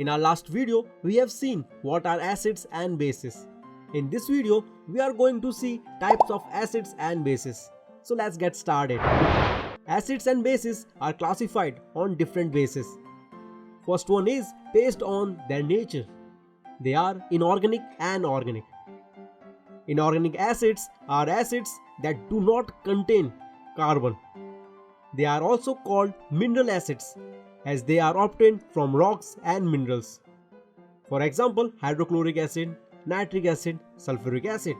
In our last video, we have seen what are acids and bases. In this video, we are going to see types of acids and bases. So let's get started. Acids and bases are classified on different bases. First one is based on their nature. They are inorganic and organic. Inorganic acids are acids that do not contain carbon. They are also called mineral acids as they are obtained from rocks and minerals. For example, hydrochloric acid, nitric acid, sulfuric acid.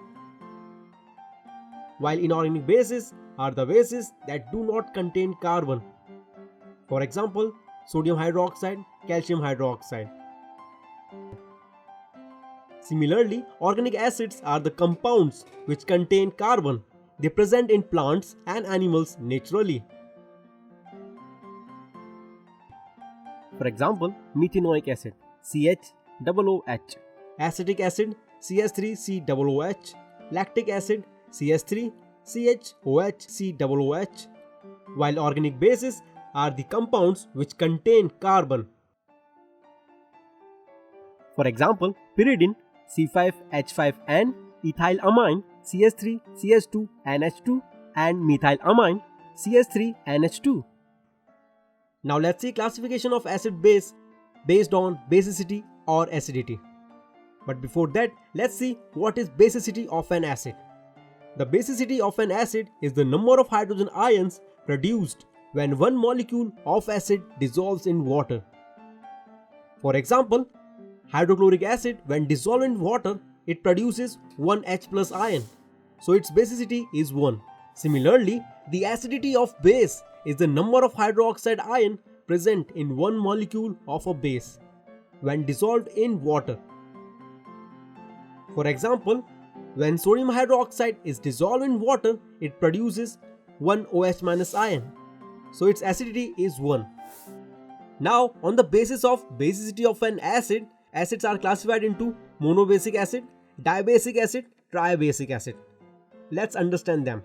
While inorganic bases are the bases that do not contain carbon. For example, sodium hydroxide, calcium hydroxide. Similarly, organic acids are the compounds which contain carbon. They present in plants and animals naturally. For example, methanoic acid CHOOH, acetic acid CS3COOH, lactic acid CS3CHOHCOOH, while organic bases are the compounds which contain carbon. For example, pyridine C5H5N, ethylamine CS3CH2NH2 and methylamine CS3NH2. Now let's see classification of acid-base based on basicity or acidity. But before that, let's see what is basicity of an acid. The basicity of an acid is the number of hydrogen ions produced when one molecule of acid dissolves in water. For example, hydrochloric acid when dissolved in water, it produces 1 H+ ion. So its basicity is 1. Similarly, the acidity of base is the number of hydroxide ion present in one molecule of a base when dissolved in water. For example, when sodium hydroxide is dissolved in water, it produces 1 OH- ion. So its acidity is 1. Now, on the basis of basicity of an acid, acids are classified into monobasic acid, dibasic acid, tribasic acid. Let's understand them.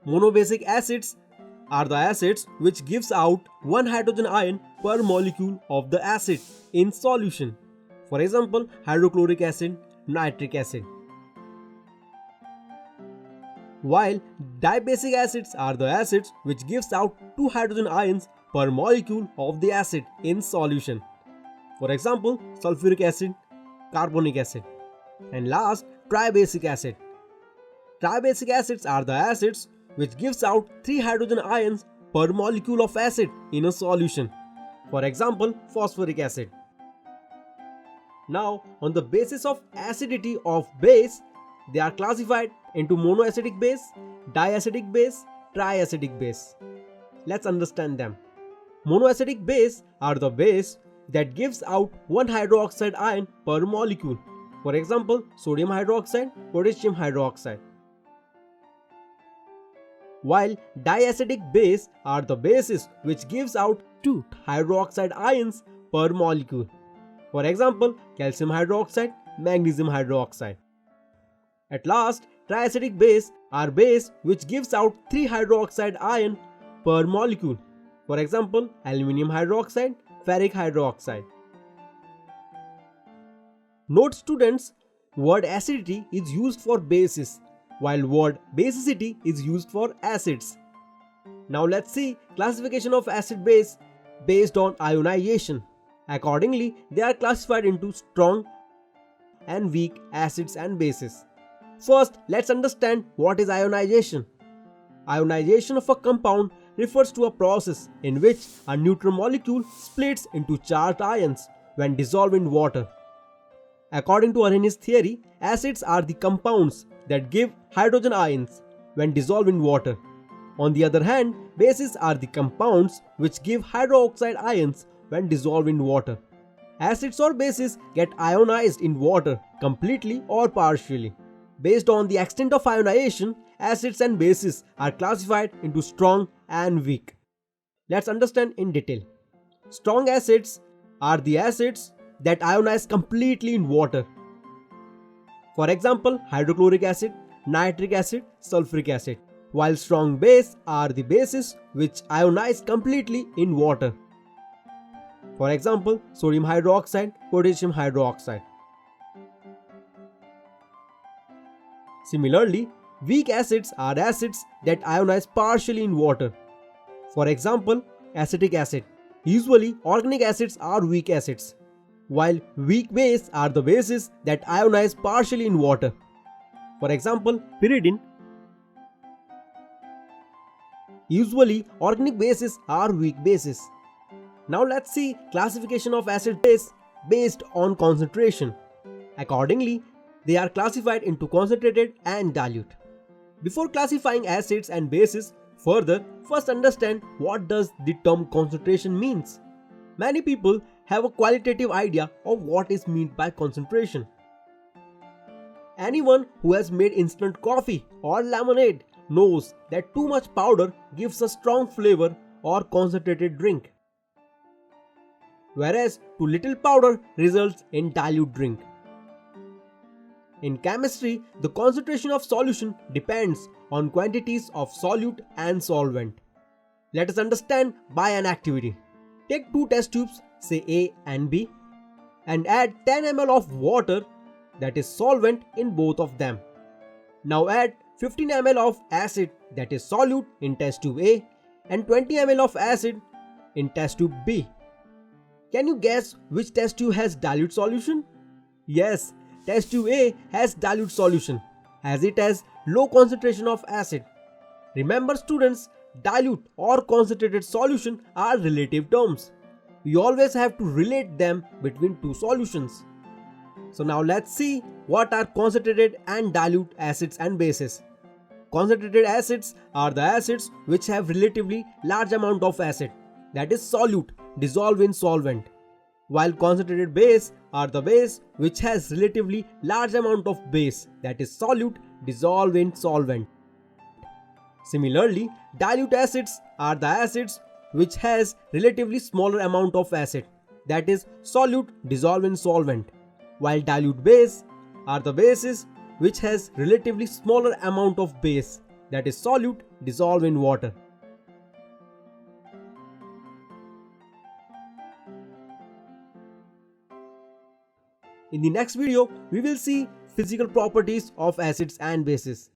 Monobasic acids are the acids which gives out one hydrogen ion per molecule of the acid in solution. For example, hydrochloric acid, nitric acid. While dibasic acids are the acids which gives out 2 hydrogen ions per molecule of the acid in solution. For example, sulfuric acid, carbonic acid. And last, tribasic acid. Tribasic acids are the acids which gives out 3 hydrogen ions per molecule of acid in a solution. For example, phosphoric acid. Now, on the basis of acidity of base, they are classified into monoacidic base, diacidic base, triacidic base. Let's understand them. Monoacidic base are the base that gives out 1 hydroxide ion per molecule. For example, sodium hydroxide, potassium hydroxide. While diacidic base are the bases which gives out 2 hydroxide ions per molecule. For example, calcium hydroxide, magnesium hydroxide. At last, triacidic base are base which gives out 3 hydroxide ion per molecule. For example, aluminium hydroxide, ferric hydroxide. Note students, word acidity is used for bases, while word basicity is used for acids. Now let's see classification of acid-base based on ionization. Accordingly, they are classified into strong and weak acids and bases. First, let's understand what is ionization. Ionization of a compound refers to a process in which a neutral molecule splits into charged ions when dissolved in water. According to Arrhenius theory, acids are the compounds that give hydrogen ions when dissolved in water. On the other hand, bases are the compounds which give hydroxide ions when dissolved in water. Acids or bases get ionized in water completely or partially. Based on the extent of ionization, acids and bases are classified into strong and weak. Let's understand in detail. Strong acids are the acids that ionize completely in water. For example, hydrochloric acid, nitric acid, sulfuric acid. While strong base are the bases which ionize completely in water. For example, sodium hydroxide, potassium hydroxide. Similarly, weak acids are acids that ionize partially in water. For example, acetic acid. Usually, organic acids are weak acids, while weak bases are the bases that ionize partially in water. For example, pyridine. Usually, organic bases are weak bases. Now let's see classification of acid base based on concentration. Accordingly, they are classified into concentrated and dilute. Before classifying acids and bases further, first understand what does the term concentration means. Many people have a qualitative idea of what is meant by concentration. Anyone who has made instant coffee or lemonade knows that too much powder gives a strong flavor or concentrated drink, whereas too little powder results in dilute drink. In chemistry, the concentration of solution depends on quantities of solute and solvent. Let us understand by an activity. Take two test tubes, say A and B, and add 10 ml of water, that is solvent, in both of them. Now add 15 ml of acid, that is solute, in test tube A and 20 ml of acid in test tube B. Can you guess which test tube has dilute solution? Yes, test tube A has dilute solution as it has low concentration of acid. Remember students, dilute or concentrated solution are relative terms. We always have to relate them between two solutions. So now let's see what are concentrated and dilute acids and bases. Concentrated acids are the acids which have relatively large amount of acid, that is solute, dissolve in solvent, while concentrated base are the base which has relatively large amount of base, that is solute, dissolve in solvent. Similarly, dilute acids are the acids which has relatively smaller amount of acid, that is solute, dissolve in solvent, while dilute base are the bases which has relatively smaller amount of base, that is solute, dissolve in water. In the next video, we will see physical properties of acids and bases.